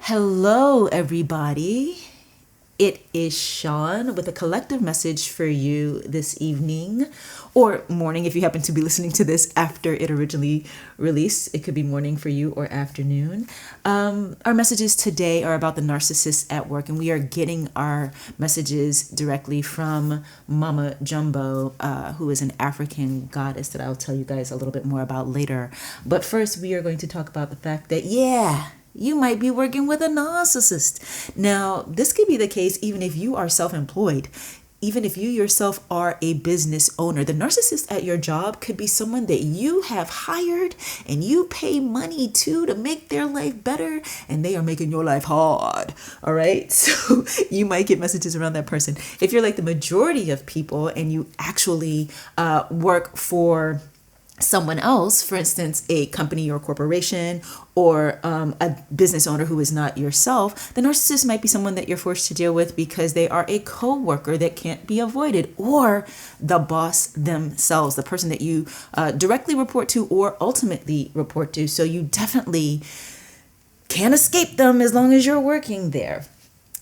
Hello, everybody. It is Sean with a collective message for you this evening or morning if you happen to be listening to this after it originally released. It could be morning for you or afternoon. Our messages today are about the narcissist at work, and we are getting our messages directly from Mama Jumbo, who is an African goddess that I'll tell you guys a little bit more about later. But first, we are going to talk about the fact that, you might be working with a narcissist. Now, this could be the case even if you are self-employed. Even if you yourself are a business owner, the narcissist at your job could be someone that you have hired and you pay money to make their life better, and they are making your life hard. All right. So you might get messages around that person. If you're like the majority of people and you actually work for someone else, for instance, a company or corporation or a business owner who is not yourself, the narcissist might be someone that you're forced to deal with because they are a co-worker that can't be avoided, or the boss themselves, the person that you directly report to or ultimately report to. So you definitely can't escape them as long as you're working there.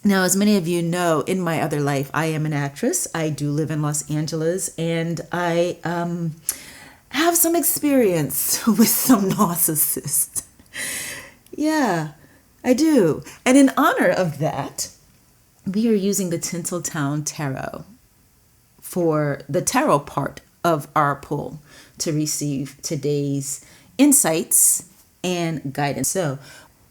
Now, as many of you know, in my other life, I am an actress. I do live in Los Angeles, and I have some experience with some narcissists. Yeah, I do. And in honor of that, we are using the Tinseltown Tarot for the tarot part of our pull to receive today's insights and guidance. So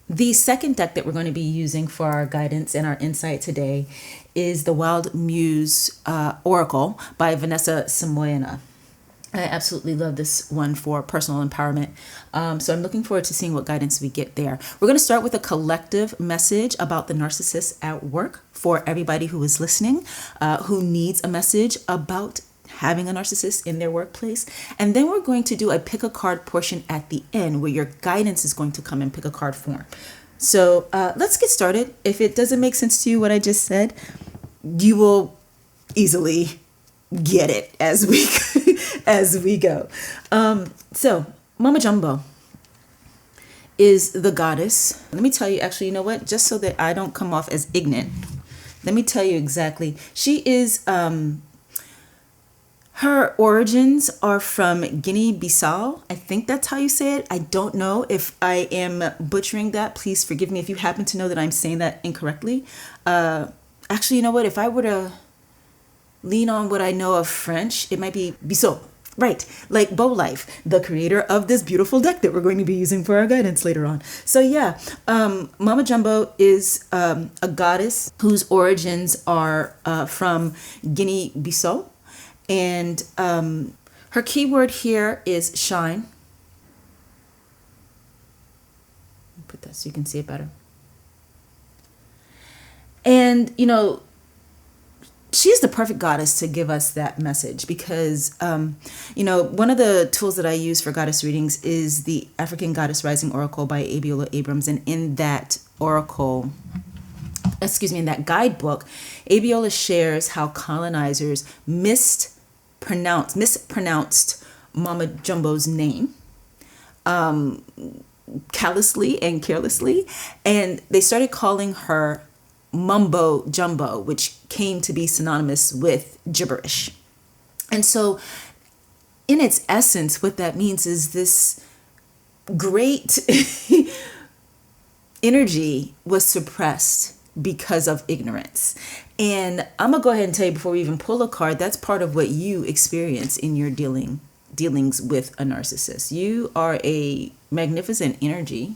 the second deck that we're going to be using for our guidance and our insight today is the Wild Muse Oracle by Vanessa Samoyana. I absolutely love this one for personal empowerment. So I'm looking forward to seeing what guidance we get there. We're going to start with a collective message about the narcissist at work for everybody who is listening, who needs a message about having a narcissist in their workplace. And then we're going to do a pick a card portion at the end where your guidance is going to come in pick a card form. So let's get started. If it doesn't make sense to you, what I just said, you will easily get it as we go. So Mama Jumbo is the goddess. Let me tell you, actually, you know what? Just so that I don't come off as ignorant, let me tell you exactly. She is, her origins are from Guinea-Bissau. I think that's how you say it. I don't know if I am butchering that. Please forgive me if you happen to know that I'm saying that incorrectly. Actually, you know what? If I were to lean on what I know of French, it might be Bissau. Right, like Bow Life, the creator of this beautiful deck that we're going to be using for our guidance later on. So yeah, Mama Jumbo is a goddess whose origins are from Guinea-Bissau. And her keyword here is shine. Put that so you can see it better. And, you know, she's the perfect goddess to give us that message because, one of the tools that I use for goddess readings is the African Goddess Rising Oracle by Abiola Abrams. And in that oracle, in that guidebook, Abiola shares how colonizers mispronounced Mama Jumbo's name callously and carelessly. And they started calling her Mumbo Jumbo, which came to be synonymous with gibberish. And so in its essence, what that means is this great energy was suppressed because of ignorance. And I'm gonna go ahead and tell you before we even pull a card, that's part of what you experience in your dealings with a narcissist. You are a magnificent energy,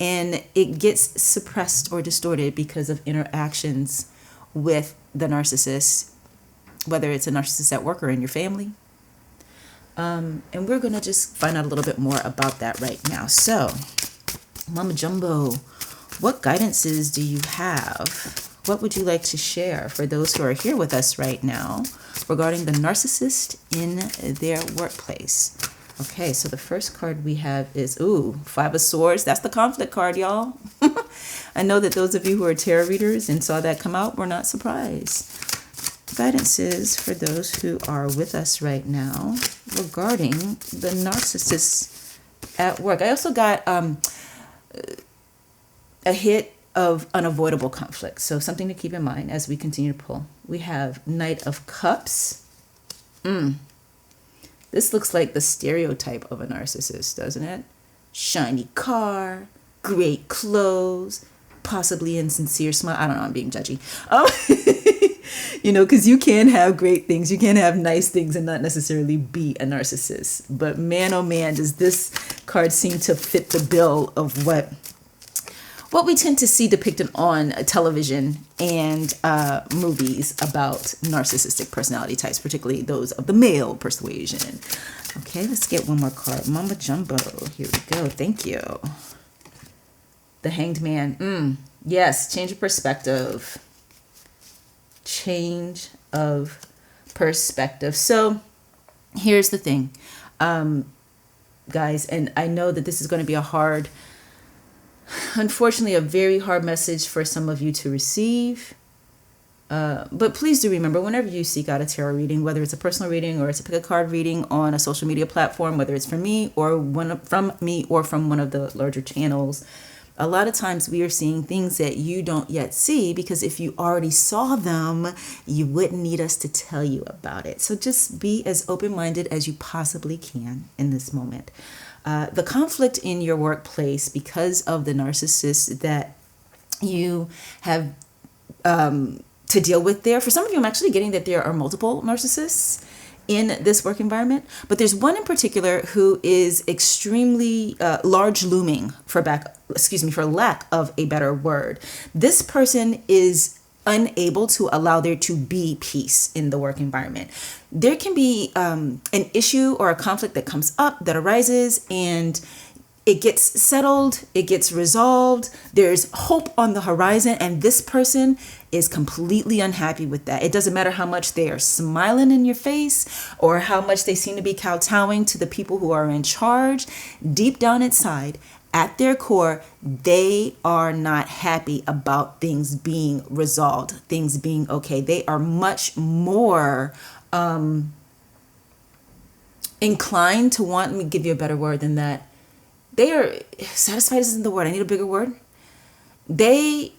and it gets suppressed or distorted because of interactions with the narcissist, whether it's a narcissist at work or in your family. And we're going to just find out a little bit more about that right now. So, Mama Jumbo, what guidances do you have? What would you like to share for those who are here with us right now regarding the narcissist in their workplace? Okay, so the first card we have is, Five of Swords. That's the conflict card, y'all. I know that those of you who are tarot readers and saw that come out were not surprised. Guidances for those who are with us right now regarding the narcissist at work. I also got a hit of unavoidable conflict. So something to keep in mind as we continue to pull. We have Knight of Cups. This looks like the stereotype of a narcissist, doesn't it? Shiny car, great clothes, possibly insincere smile. I don't know, I'm being judgy. Because you can have great things, you can have nice things and not necessarily be a narcissist. But man, oh man, does this card seem to fit the bill of what we tend to see depicted on television and movies about narcissistic personality types, particularly those of the male persuasion. Okay, let's get one more card. Mama Jumbo. Here we go. Thank you. The Hanged Man. Yes, change of perspective. Change of perspective. So here's the thing, guys, and I know that this is going to be unfortunately, a very hard message for some of you to receive. But please do remember, whenever you seek out a tarot reading, whether it's a personal reading or it's a pick a card reading on a social media platform, whether it's from me or from one of the larger channels, a lot of times we are seeing things that you don't yet see, because if you already saw them, you wouldn't need us to tell you about it. So just be as open-minded as you possibly can in this moment. The conflict in your workplace because of the narcissist that you have to deal with there. For some of you, I'm actually getting that there are multiple narcissists in this work environment, but there's one in particular who is extremely large looming, for lack of a better word. This person is unable to allow there to be peace in the work environment. There can be an issue or a conflict that comes up, that arises, and it gets settled, it gets resolved, there's hope on the horizon, and this person is completely unhappy with that. It doesn't matter how much they are smiling in your face or how much they seem to be kowtowing to the people who are in charge. Deep down inside, at their core, they are not happy about things being resolved, things being okay. They are much more inclined to want, let me give you a better word than that. They are, satisfied isn't the word, I need a bigger word. They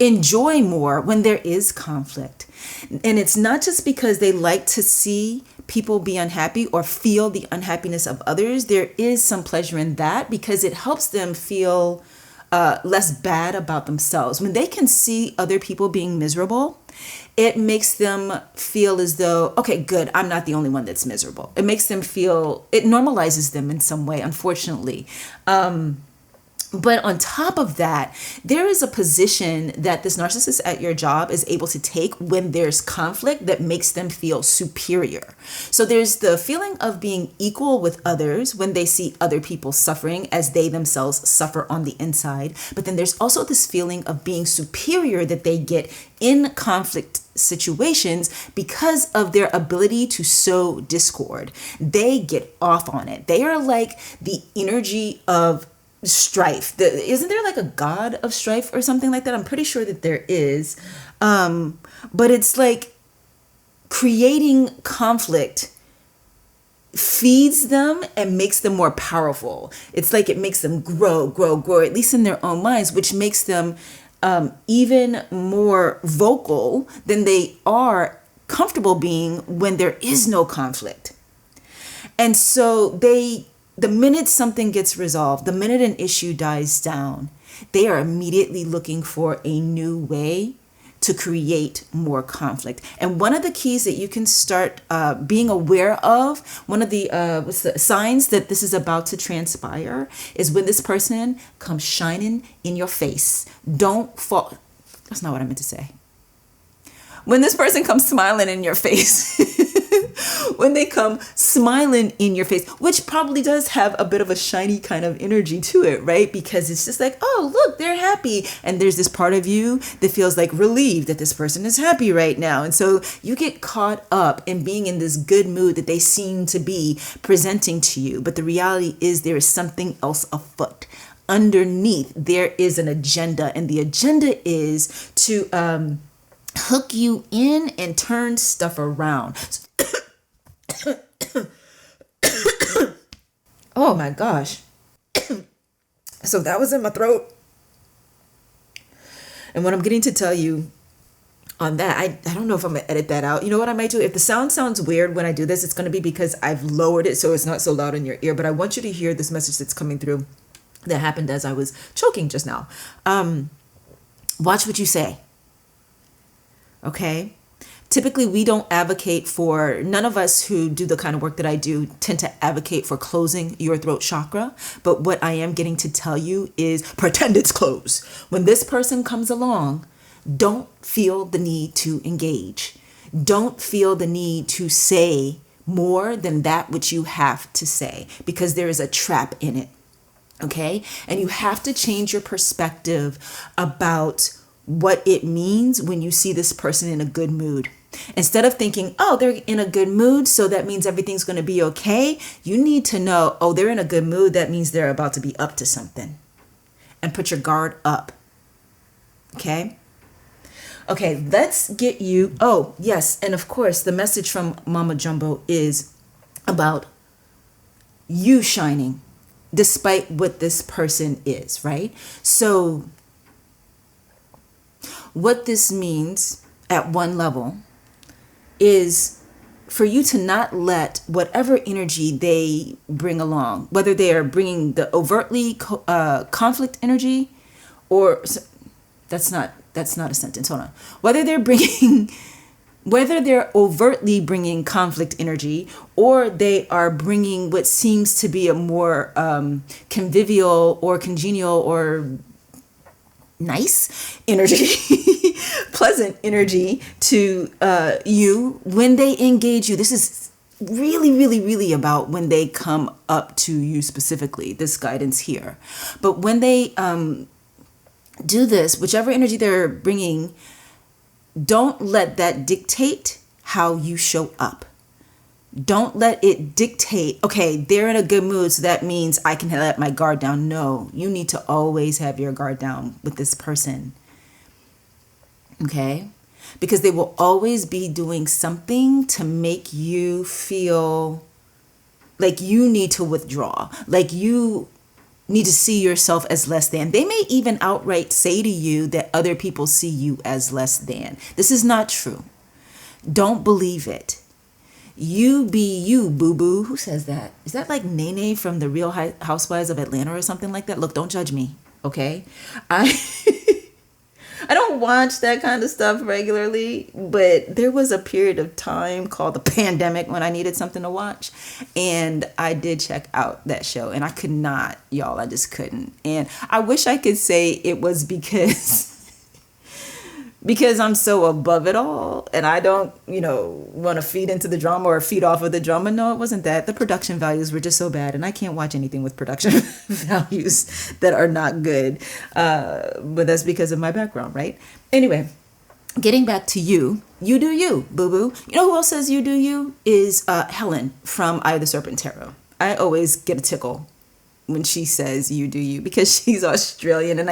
enjoy more when there is conflict. And it's not just because they like to see people be unhappy or feel the unhappiness of others. There is some pleasure in that because it helps them feel less bad about themselves. When they can see other people being miserable, it makes them feel as though, okay, good, I'm not the only one that's miserable. It makes them feel, it normalizes them in some way, unfortunately. But on top of that, there is a position that this narcissist at your job is able to take when there's conflict that makes them feel superior. So there's the feeling of being equal with others when they see other people suffering as they themselves suffer on the inside. But then there's also this feeling of being superior that they get in conflict situations because of their ability to sow discord. They get off on it. They are like the energy of strife. Isn't there like a god of strife or something like that? I'm pretty sure that there is. But it's like creating conflict feeds them and makes them more powerful. It's like it makes them grow, at least in their own minds, which makes them even more vocal than they are comfortable being when there is no conflict. And so the minute something gets resolved, the minute an issue dies down, they are immediately looking for a new way to create more conflict. And one of the keys that you can start being aware of, one of the signs that this is about to transpire, is when this person comes shining in your face. Don't fall. That's not what I meant to say. When this person comes smiling in your face, when they come smiling in your face, which probably does have a bit of a shiny kind of energy to it, right? Because it's just like, oh, look, they're happy. And there's this part of you that feels like relieved that this person is happy right now. And so you get caught up in being in this good mood that they seem to be presenting to you. But the reality is there is something else afoot. Underneath, there is an agenda. And the agenda is to hook you in and turn stuff around. Oh my gosh. So that was in my throat. And what I'm getting to tell you on that, I don't know if I'm gonna edit that out. You know what I might do? If the sound sounds weird when I do this, it's gonna be because I've lowered it so it's not so loud in your ear. But I want you to hear this message that's coming through that happened as I was choking just now. Watch what you say. Okay? Typically, we don't advocate for, none of us who do the kind of work that I do tend to advocate for closing your throat chakra. But what I am getting to tell you is pretend it's closed. When this person comes along, don't feel the need to engage. Don't feel the need to say more than that which you have to say, because there is a trap in it. Okay? And you have to change your perspective about what it means when you see this person in a good mood. Instead of thinking, oh, they're in a good mood, so that means everything's going to be okay, you need to know, oh, they're in a good mood, that means they're about to be up to something. And put your guard up. Okay? Okay, let's get you, oh, yes, and of course, the message from Mama Jumbo is about you shining despite what this person is, right? So what this means at one level is for you to not let whatever energy they bring along, whether they are bringing the overtly conflict energy, or that's not a sentence. Hold on. Whether they're overtly bringing conflict energy, or they are bringing what seems to be a more convivial or congenial or nice energy, pleasant energy to you when they engage you. This is really, really, really about when they come up to you specifically, this guidance here. But when they do this, whichever energy they're bringing, don't let that dictate how you show up. Don't let it dictate, okay, they're in a good mood, so that means I can let my guard down. No, you need to always have your guard down with this person. Okay? Because they will always be doing something to make you feel like you need to withdraw, like you need to see yourself as less than. They may even outright say to you that other people see you as less than. This is not true. Don't believe it. You be you, boo-boo. Who says that? Is that like Nene from the Real Housewives of Atlanta or something like that? Look, don't judge me, okay? I don't watch that kind of stuff regularly, but there was a period of time called the pandemic when I needed something to watch, and I did check out that show, and I could not, y'all. I just couldn't. And I wish I could say it was because I'm so above it all and I don't, want to feed into the drama or feed off of the drama. No, it wasn't that. The production values were just so bad, and I can't watch anything with production values that are not good. But that's because of my background, right? Anyway, getting back to you do you, boo-boo. You know who else says you do you? Is Helen from Eye of the Serpent Tarot. I always get a tickle when she says you do you, because she's Australian, and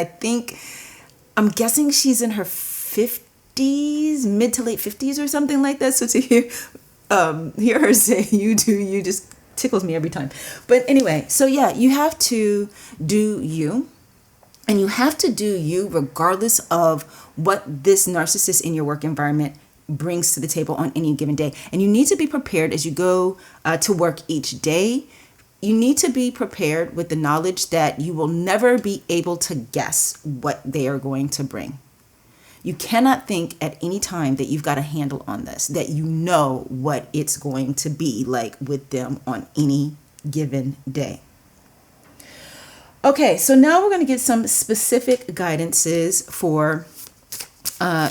I'm guessing she's in her 50s, mid to late 50s or something like that. So to hear her say you do you just tickles me every time. But anyway, so yeah, you have to do you, and you have to do you regardless of what this narcissist in your work environment brings to the table on any given day. And you need to be prepared as you go to work each day. You need to be prepared with the knowledge that you will never be able to guess what they are going to bring. You cannot think at any time that you've got a handle on this, that you know what it's going to be like with them on any given day. Okay, so now we're going to get some specific guidances for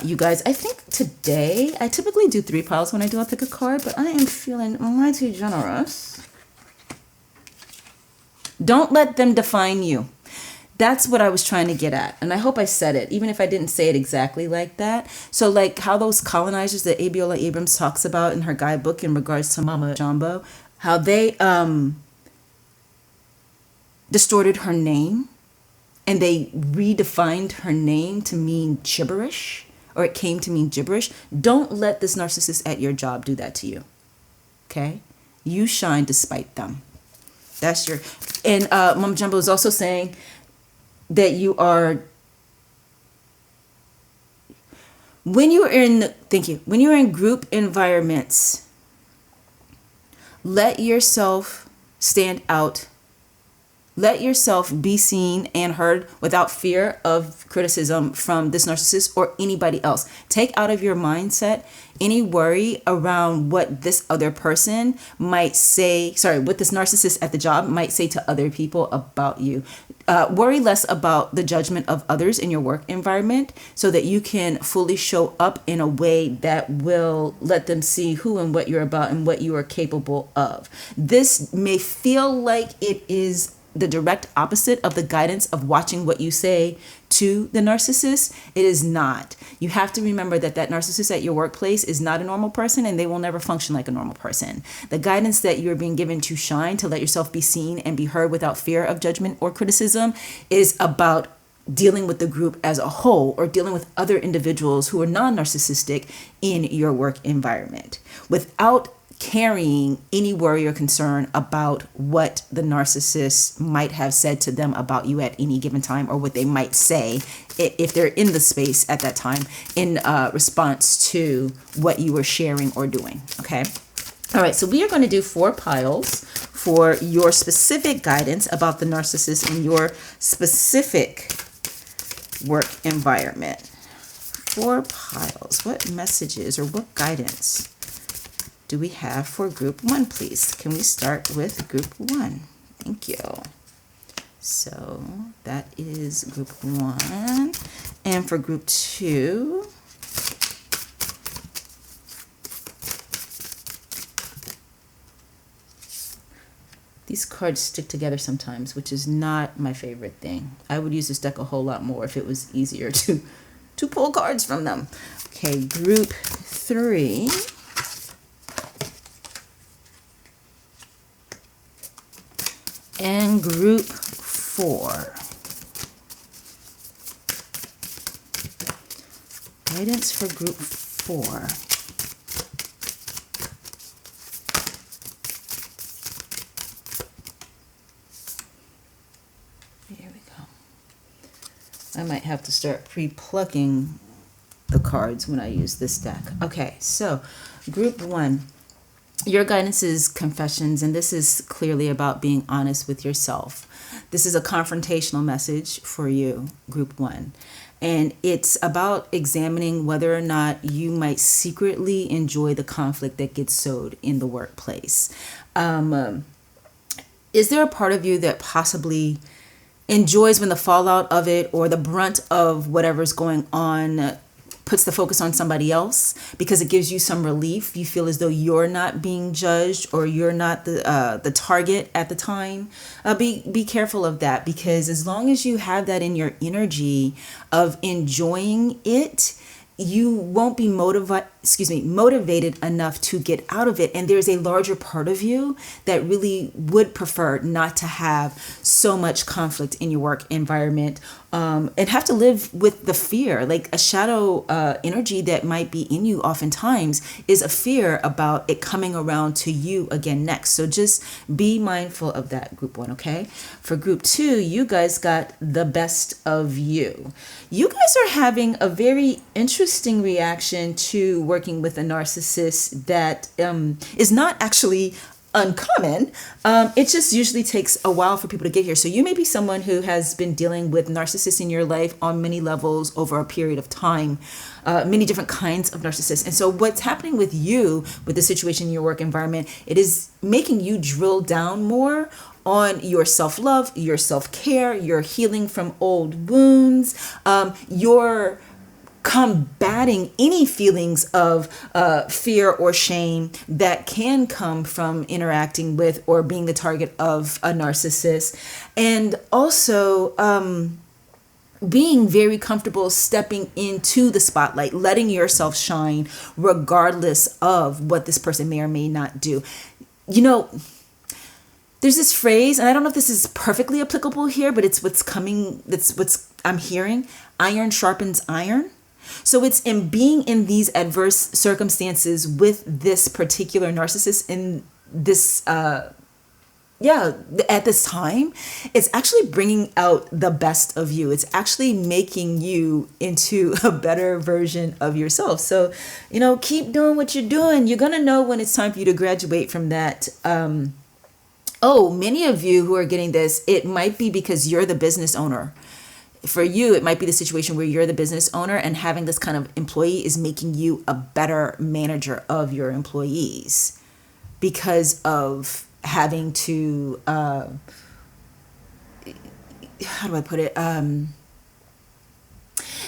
you guys. I think today, I typically do 3 piles when I do a pick a card, but I am feeling mighty generous. Don't let them define you. That's what I was trying to get at. And I hope I said it, even if I didn't say it exactly like that. So like how those colonizers that Abiola Abrams talks about in her guidebook in regards to Mama Jumbo, how they distorted her name and they redefined her name to mean gibberish, or it came to mean gibberish. Don't let this narcissist at your job do that to you. Okay? You shine despite them. That's your... And Mama Jumbo is also saying that you are When you are in, thank you, when you're in group environments, let yourself stand out. Let yourself be seen and heard without fear of criticism from this narcissist or anybody else. Take out of your mindset any worry around what this other person might say, what this narcissist at the job might say to other people about you. Worry less about the judgment of others in your work environment so that you can fully show up in a way that will let them see who and what you're about and what you are capable of. This may feel like it is the direct opposite of the guidance of watching what you say to the narcissist. It is not. You have to remember that narcissist at your workplace is not a normal person, and they will never function like a normal person. The guidance that you're being given to shine, to let yourself be seen and be heard without fear of judgment or criticism, is about dealing with the group as a whole, or dealing with other individuals who are non-narcissistic in your work environment, without carrying any worry or concern about what the narcissist might have said to them about you at any given time, or what they might say if they're in the space at that time in response to what you were sharing or doing. Okay. All right. So we are going to do 4 piles for your specific guidance about the narcissist in your specific work environment. 4 piles. What messages or what guidance do we have for group 1, please? Can we start with group 1? Thank you. So that is group 1. And for group 2, these cards stick together sometimes, which is not my favorite thing. I would use this deck a whole lot more if it was easier to pull cards from them. Okay, group 3. And group 4. Guidance for group 4. Here we go. I might have to start pre-plucking the cards when I use this deck. Okay, so group 1. Your guidance is confessions, and this is clearly about being honest with yourself. This is a confrontational message for you, group 1. And it's about examining whether or not you might secretly enjoy the conflict that gets sowed in the workplace. Is there a part of you that possibly enjoys when the fallout of it or the brunt of whatever's going on puts the focus on somebody else because it gives you some relief? You feel as though you're not being judged or you're not the target at the time. Be careful of that, because as long as you have that in your energy of enjoying it, you won't be motivated enough to get out of it. And there's a larger part of you that really would prefer not to have so much conflict in your work environment, and have to live with the fear. Like a shadow energy that might be in you oftentimes is a fear about it coming around to you again next. So just be mindful of that, group 1, okay? For group 2, you guys got the best of you. You guys are having a very interesting reaction to working with a narcissist that is not actually uncommon. It just usually takes a while for people to get here. So you may be someone who has been dealing with narcissists in your life on many levels over a period of time, many different kinds of narcissists. And so what's happening with you, with the situation in your work environment, it is making you drill down more on your self-love, your self-care, your healing from old wounds, your combating any feelings of fear or shame that can come from interacting with or being the target of a narcissist. And also being very comfortable stepping into the spotlight, letting yourself shine regardless of what this person may or may not do. You know, there's this phrase, and I don't know if this is perfectly applicable here, but it's what's I'm hearing. Iron sharpens iron. So it's in being in these adverse circumstances with this particular narcissist in this yeah, at this time, it's actually bringing out the best of you. It's actually making you into a better version of yourself. So, keep doing what you're doing. You're going to know when it's time for you to graduate from that. Oh, many of you who are getting this, it might be because you're the business owner. For you, it might be the situation where you're the business owner, and having this kind of employee is making you a better manager of your employees because of having to, how do I put it?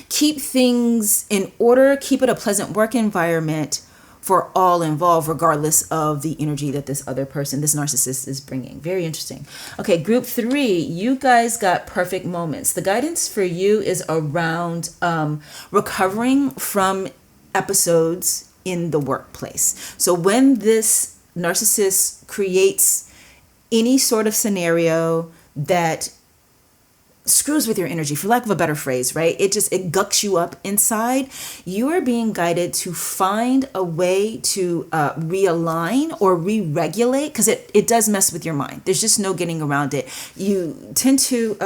Keep things in order, keep it a pleasant work environment for all involved, regardless of the energy that this other person, this narcissist, is bringing. Very interesting. Okay, group 3, you guys got perfect moments. The guidance for you is around recovering from episodes in the workplace. So when this narcissist creates any sort of scenario that screws with your energy, for lack of a better phrase, right? It gucks you up inside. You are being guided to find a way to realign or re-regulate, because it does mess with your mind. There's just no getting around it. You tend to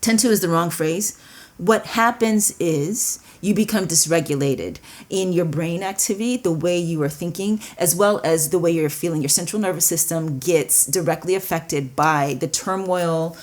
is the wrong phrase. What happens is you become dysregulated in your brain activity, the way you are thinking, as well as the way you're feeling. Your central nervous system gets directly affected by the turmoil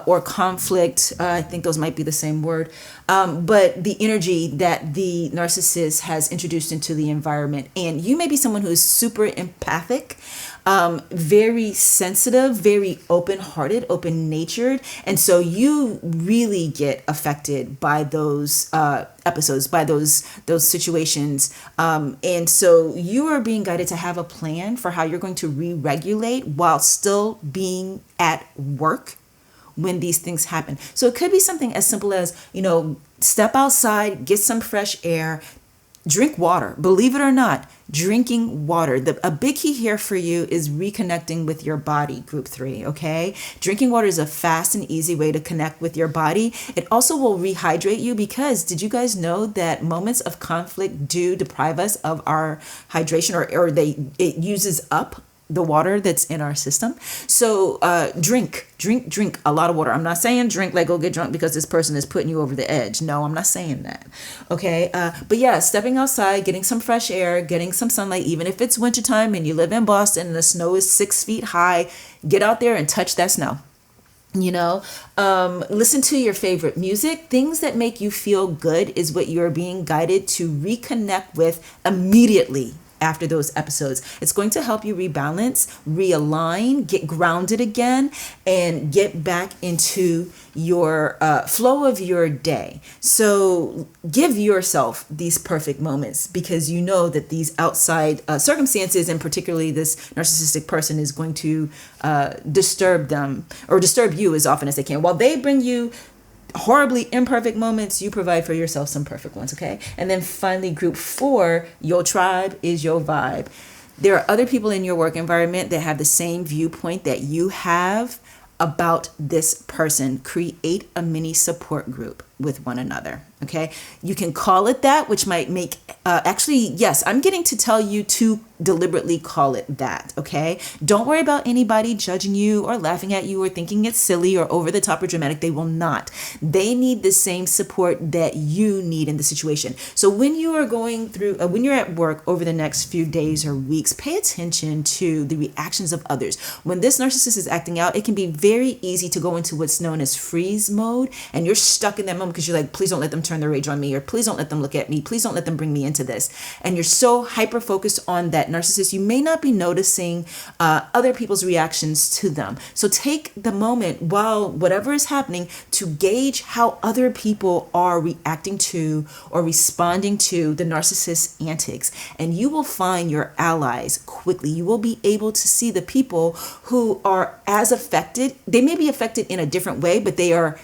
or conflict. I think those might be the same word. But the energy that the narcissist has introduced into the environment. And you may be someone who is super empathic, very sensitive, very open-hearted, open-natured. And so you really get affected by those episodes, by those situations. And so you are being guided to have a plan for how you're going to re-regulate while still being at work when these things happen. So it could be something as simple as, step outside, get some fresh air, drink water. Believe it or not, drinking water. A big key here for you is reconnecting with your body, group 3, okay? Drinking water is a fast and easy way to connect with your body. It also will rehydrate you, because did you guys know that moments of conflict do deprive us of our hydration, or it uses up the water that's in our system. So drink a lot of water. I'm not saying drink like go get drunk because this person is putting you over the edge. No, I'm not saying that. Okay. But yeah, stepping outside, getting some fresh air, getting some sunlight, even if it's wintertime and you live in Boston and the snow is 6 feet high, get out there and touch that snow. Listen to your favorite music. Things that make you feel good is what you're being guided to reconnect with immediately after those episodes. It's going to help you rebalance, realign, get grounded again, and get back into your flow of your day. So give yourself these perfect moments, because you know that these outside circumstances, and particularly this narcissistic person, is going to disturb them or disturb you as often as they can. While they bring you horribly imperfect moments, you provide for yourself some perfect ones, okay? And then finally, group 4, your tribe is your vibe. There are other people in your work environment that have the same viewpoint that you have about this person. Create a mini support group with one another, okay? You can call it that, which might make, actually, yes, I'm getting to tell you to deliberately call it that, okay? Don't worry about anybody judging you or laughing at you or thinking it's silly or over the top or dramatic. They will not. They need the same support that you need in the situation. So when you are going through, when you're at work over the next few days or weeks, pay attention to the reactions of others. When this narcissist is acting out, it can be very easy to go into what's known as freeze mode, and you're stuck in that moment because you're like, please don't let them turn their rage on me, or please don't let them look at me, please don't let them bring me into this. And you're so hyper focused on that narcissist, you may not be noticing other people's reactions to them. So take the moment while whatever is happening to gauge how other people are reacting to or responding to the narcissist's antics, and you will find your allies quickly. You will be able to see the people who are as affected. They may be affected in a different way, but they are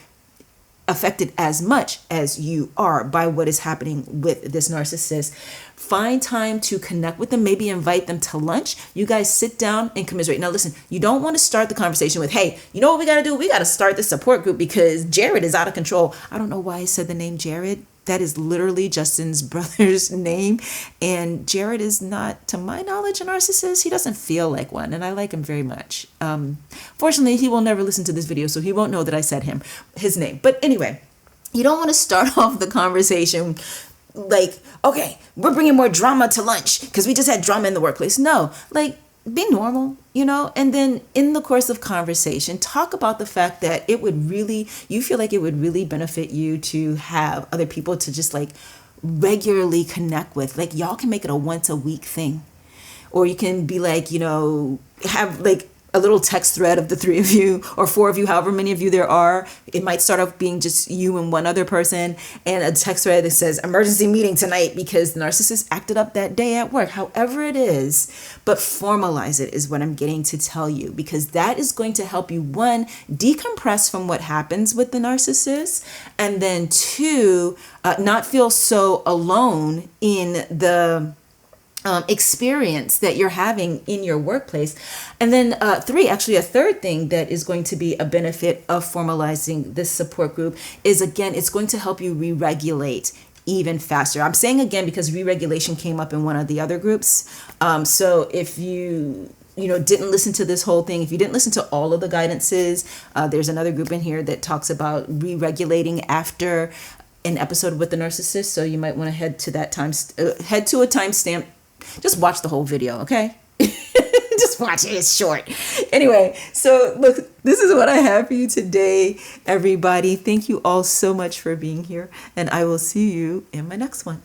affected as much as you are by what is happening with this narcissist. Find time to connect with them, maybe invite them to lunch. You guys sit down and commiserate. Now listen, you don't want to start the conversation with, hey, you know what we got to do? We got to start the support group because Jared is out of control. I don't know why I said the name Jared. That is literally Justin's brother's name. And Jared is not, to my knowledge, a narcissist. He doesn't feel like one, and I like him very much. Fortunately, he will never listen to this video, so he won't know that I said his name. But anyway, you don't want to start off the conversation like, okay, we're bringing more drama to lunch because we just had drama in the workplace. No, like, be normal, and then in the course of conversation, talk about the fact that you feel like it would really benefit you to have other people to just like regularly connect with. Like, y'all can make it a once a week thing, or you can be like, have like a little text thread of the three of you or four of you, however many of you there are. It might start off being just you and one other person, and a text thread that says emergency meeting tonight because the narcissist acted up that day at work. However it is, but formalize it is what I'm getting to tell you, because that is going to help you, one, decompress from what happens with the narcissist, and then two, not feel so alone in the experience that you're having in your workplace. And then three, actually a third thing that is going to be a benefit of formalizing this support group is, again, it's going to help you re-regulate even faster. I'm saying again because re-regulation came up in one of the other groups. So if you didn't listen to this whole thing, if you didn't listen to all of the guidances, there's another group in here that talks about re-regulating after an episode with the narcissist. So you might want to head to a timestamp. Just watch the whole video, okay? Just watch it. It's short. Anyway, so look, this is what I have for you today, everybody. Thank you all so much for being here, and I will see you in my next one.